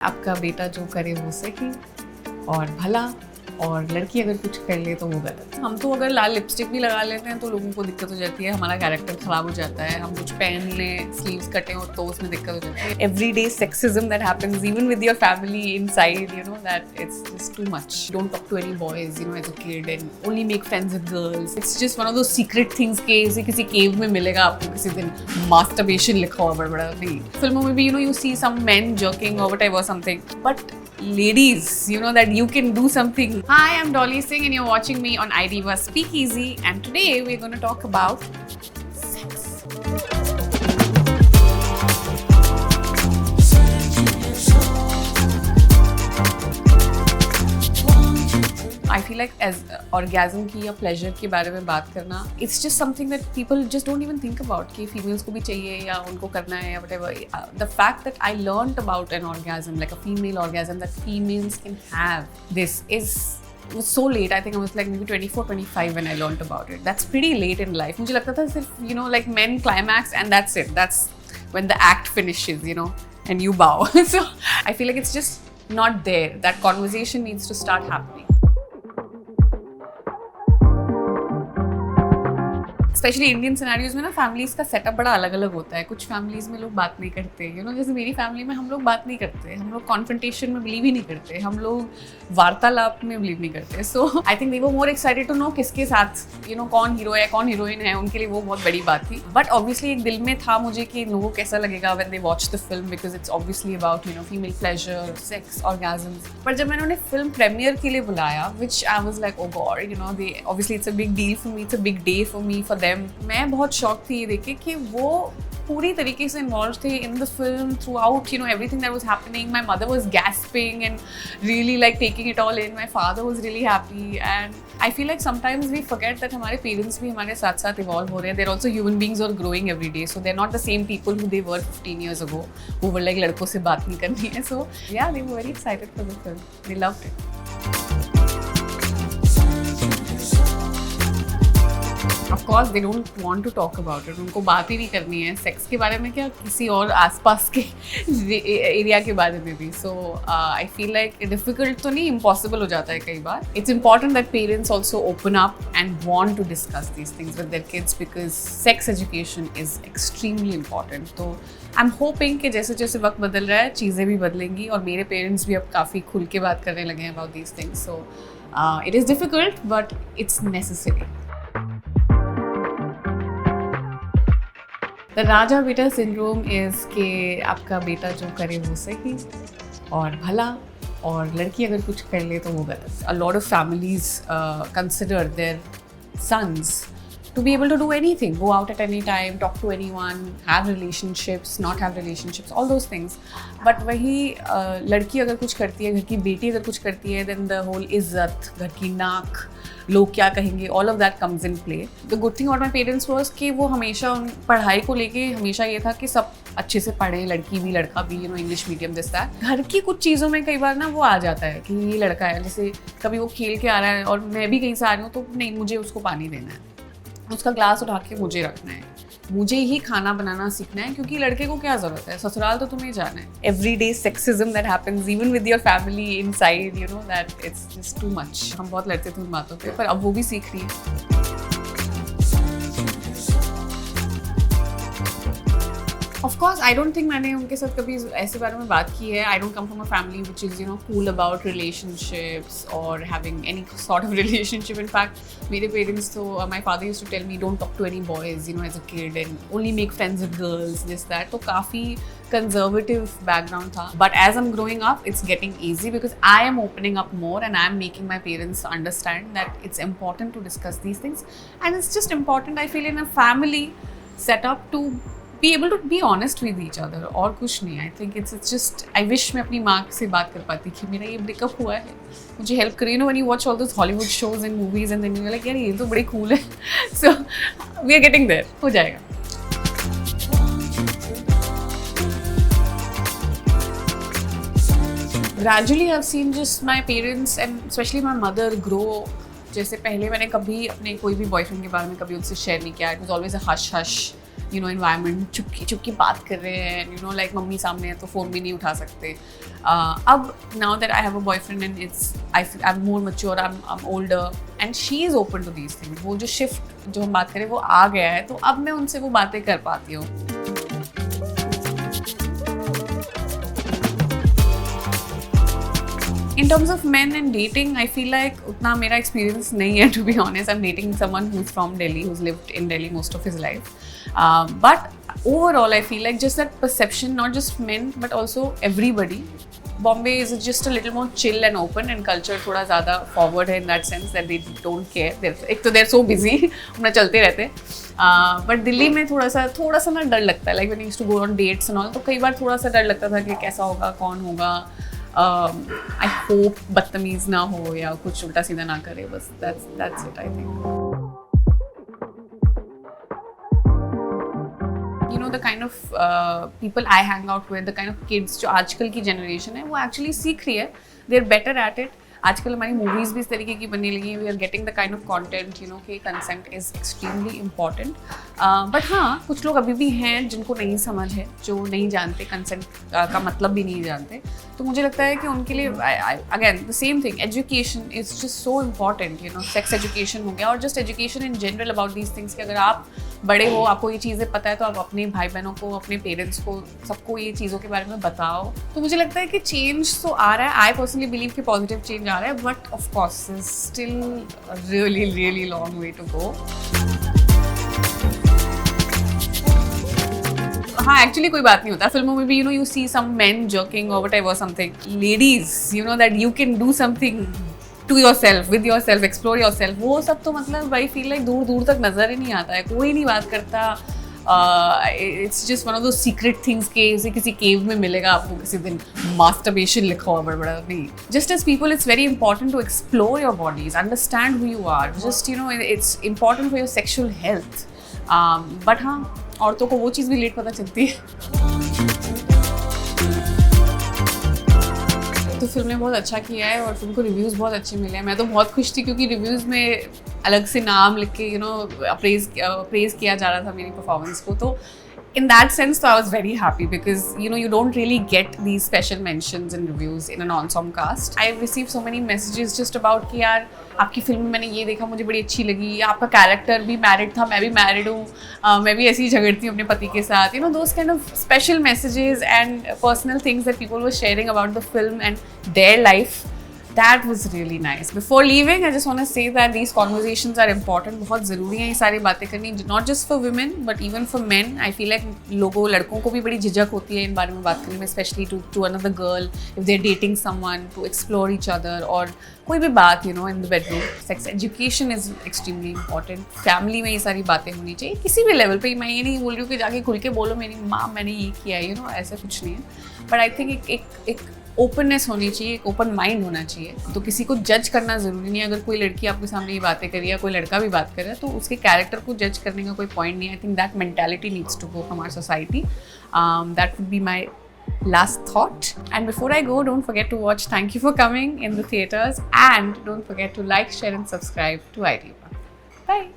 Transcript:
आपका बेटा जो करे वो सही और भला, और लड़की अगर कुछ कर ले तो वो गलत। हम तो अगर लाल लिपस्टिक भी लगा लेते हैं तो लोगों को दिक्कत हो जाती है, हमारा कैरेक्टर खराब हो जाता है। हम कुछ पहन लें, स्लीव्स कटे हो तो उसमें दिक्कत हो जाती है। Everyday sexism that happens even with your family inside, you know, that it's just too much. Don't talk to any boys, you know, as a kid, and only make friends with girls. It's just one of those secret things के किसी केव में मिलेगा आपको किसी दिन masturbation लिखा हुआ बड़ा बड़ा। नहीं, फिल्मों में भी you know you see some men jerking और whatever something, but ladies, you know that you can do something. Hi, I'm Dolly Singh and you're watching me on iDiva SpeakEasy, and today we're going to talk about sex. I feel like as orgasm की या pleasure के बारे में बात करना, it's just something that people just don't even think about कि females को भी चाहिए या उनको करना है या whatever. The fact that I learned about an orgasm, like a female orgasm, that females can have this was so late. I think I was like maybe 24, 25 when I learned about it. That's pretty late in life. मुझे लगता था सिर्फ, you know, like men climax and that's it. That's when the act finishes, you know, and you bow. So I feel like it's just not there. That conversation needs to start happening. Specially Indian scenarios में ना families का setup बड़ा अलग अलग होता है। कुछ families में लोग बात नहीं करते, यू नो, जैसे मेरी फैमिली में हम लोग बात नहीं करते, हम लोग कॉन्फ्रंटेशन में बिलीव ही नहीं करते, हम लोग वार्तालाप में बिलीव नहीं करते। So I think we were more excited to know किसके साथ, यू नो, कौन हीरो है कौन हीरोइन है, उनके लिए वो बहुत बड़ी बात थी। बट ऑब्वियसली एक दिल में था मुझे कि लोगों को कैसा लगेगा when they watch the film, because it's obviously about, you know, female pleasure, sex, orgasms. पर जब मैंने उन्हें फिल्म प्रीमियर के लिए बुलाया, which I was like, oh God, you know, they obviously it's a big deal for me, it's a big day for me, for them. मैं बहुत shock थी ये देख के कि वो पूरी तरीके से इन्वॉल्व थे in the film throughout, you know, everything that was happening. My mother was gasping and really like taking it all in. My father was really happy, and I feel like sometimes we forget that हमारे parents भी हमारे साथ साथ evolve हो रहे हैं। They are also human beings और growing every day, so they are not the same people who they were 15 years ago, who were like लड़कों से बात नहीं करनी है। So yeah they were very excited for the film, they loved it. Of course, they don't want to talk about it. उनको बात ही नहीं करनी है सेक्स के बारे में, क्या किसी और आसपास के एरिया के बारे में भी। So I feel like difficult तो नहीं, इम्पॉसिबल हो जाता है कई बार। It's important that parents also open up and want to discuss these things with their kids, because sex education is extremely important. तो आई एम होपिंग कि जैसे जैसे वक्त बदल रहा है चीज़ें भी बदलेंगी, और मेरे पेरेंट्स भी अब काफ़ी खुल के बात करने लगे हैं about these things. So it is difficult but it's necessary. The raja beta syndrome is कि आपका बेटा जो करे वो सही और भला, और लड़की अगर कुछ कर ले तो वो गलत। A lot of families consider their sons to be able to do anything, go out at any time, talk to anyone, have relationships, not have relationships, all those things. But वही लड़की अगर कुछ करती है, घर की बेटी अगर कुछ करती है, then the whole इज्जत, घर की नाक, लोग क्या कहेंगे, all of that comes in play. The good thing about my parents was कि वो हमेशा पढ़ाई को लेके हमेशा ये था कि सब अच्छे से पढ़ें, लड़की भी लड़का भी, you no, English medium this that. घर की कुछ चीज़ों में कई बार ना वो आ जाता है कि ये लड़का है, जैसे कभी वो खेल के आ रहा है और मैं भी कहीं से आ रही हूँ तो नहीं, मुझे उसको पानी देना है, उसका ग्लास उठा के मुझे रखना है, मुझे ही खाना बनाना सीखना है, क्योंकि लड़के को क्या ज़रूरत है, ससुराल तो तुम्हें जाना है। Everyday sexism that happens even with your family inside, you know, that it's just too much. हम बहुत लड़ते थे उन बातों पे, पर अब वो भी सीख रही है। Of course, I don't think मैंने उनके साथ कभी ऐसे बारे में बात की है। I don't come from a family which is, you know, cool about relationships or having any sort of relationship. In fact, मेरे parents तो my father used to tell me don't talk to any boys, you know, as a kid, and only make friends with girls, this that. तो काफ़ी conservative background था. But as I'm growing up, it's getting easy because I am opening up more and I am making my parents understand that it's important to discuss these things, and it's just important, I feel, in a family setup to be able to be honest with each other, और कुछ नहीं। I think it's just, I wish मैं अपनी माँ से बात कर पाती कि मेरा ये ब्रेकअप हुआ है, मुझे हेल्प करिए। No, when you watch all those Hollywood shows and movies and then you're like, यार ये तो बड़ी cool है। So we are getting there, हो जाएगा। Gradually I've seen just my parents and especially my mother grow. जैसे पहले मैंने कभी अपने कोई भी बॉयफ्रेंड के बारे में कभी उनसे शेयर नहीं किया, it was always a hush hush environment, चुपकी बात कर रहे हैं, like मम्मी सामने है तो फ़ोन भी नहीं उठा सकते. अब now that I have a boyfriend and I'm more mature, I'm older and she is open to these things. वो जो shift जो हम बात करें वो आ गया है, तो अब मैं उनसे वो बातें कर पाती हूँ. In terms of men and dating, I feel like उतना मेरा experience नहीं है, to be honest. I'm dating someone who's from Delhi, who's lived in Delhi most of his life. But overall, I feel like just that perception, not just men, but also everybody. Bombay is just a little more chill and open, and culture थोड़ा ज़्यादा forward है in that sense that they don't care. एक तो they're so busy, अपना चलते रहते. But Delhi में थोड़ा सा ना डर लगता है. Like when I used to go on dates and all, तो कई बार थोड़ा सा डर लगता था कि कैसा होगा, कौन होगा. I hope बदतमीज ना हो या कुछ उल्टा सीधा ना करे. बस that's it, I think. The kind of people I hang out with, the kind of kids जो आजकल की generation है, वो actually सीख रही है. They're better at it. आजकल हमारी मूवीज़ भी इस तरीके की बनने लगी. We are getting the kind of content कि consent is extremely important. But हाँ, कुछ लोग अभी भी हैं जिनको नहीं समझ है, जो नहीं जानते कंसेंट का मतलब भी नहीं जानते. तो मुझे लगता है कि उनके लिए again the same thing, education is just so important. Sex education हो गया और just education in general about these things कि अगर आप बड़े हो, आपको ये चीज़ें पता है, तो आप अपने भाई बहनों को, अपने पेरेंट्स को, सबको ये चीज़ों के बारे में बताओ. तो मुझे लगता है कि चेंज तो आ रहा है. आई पर्सनली बिलीव कि पॉजिटिव चेंज आ रहा है, but of course is still really long way to go. हाँ, एक्चुअली कोई बात नहीं होता फिल्मों में भी. You see some men jerking और whatever something. Ladies, that you can do something to yourself, with yourself, explore yourself. वो सब तो मतलब I feel like दूर तक नज़र ही नहीं आता है. कोई नहीं बात करता. It's just one of those secret things के इसे किसी केव में मिलेगा आपको किसी दिन. Masturbation लिखा हुआ बड़ा नहीं. Just as people, it's very important to explore your bodies, understand who you are. Just it's important for your sexual health. But हाँ, औरतों को वो चीज़ भी लेट पता चलती है. तो फिल्म ने बहुत अच्छा किया है और फिल्म को रिव्यूज़ बहुत अच्छे मिले हैं. मैं तो बहुत खुश थी क्योंकि रिव्यूज़ में अलग से नाम लिख के प्रेज़ किया जा रहा था मेरी परफॉर्मेंस को. तो in that sense, so I was very happy because you don't really get these special mentions and reviews in an ensemble cast. I received so many messages just about कि यार आपकी फिल्म में मैंने ये देखा, मुझे बड़ी अच्छी लगी. आपका कैरेक्टर भी मैरिड था, मैं भी मैरिड हूँ, मैं भी ऐसे ही झगड़ती हूँ अपने पति के साथ. Those kind of special messages and personal things that people were sharing about the film and their life. That was really nice. Before leaving, I just want to say that these conversations are important. बहुत ज़रूरी हैं ये सारी बातें करनी, not just for women but even for men. I feel like लड़कों को भी बड़ी झिझक होती है इन बारे में बात करने में, especially to another girl if they're dating someone, to explore each other और कोई भी बात in the bedroom. Sex education is extremely important. Family में ये सारी बातें होनी चाहिए किसी भी लेवल पे. मैं ये नहीं बोल रही हूँ कि जाके खुल के बोलो मेरी माँ मैंने ये किया है, ऐसा कुछ नहीं है. But I think एक ओपननेस होनी चाहिए, एक ओपन माइंड होना चाहिए. तो किसी को जज करना ज़रूरी नहीं है. अगर कोई लड़की आपके सामने ये बातें कर रही है या कोई लड़का भी बात कर रहा है तो उसके कैरेक्टर को जज करने का कोई पॉइंट नहीं है. I think that mentality needs to go from our society. That would be my last thought. And before I go, don't forget to watch Thank You for Coming in the theaters, and don't forget to like, share and subscribe to iDiva. Bye.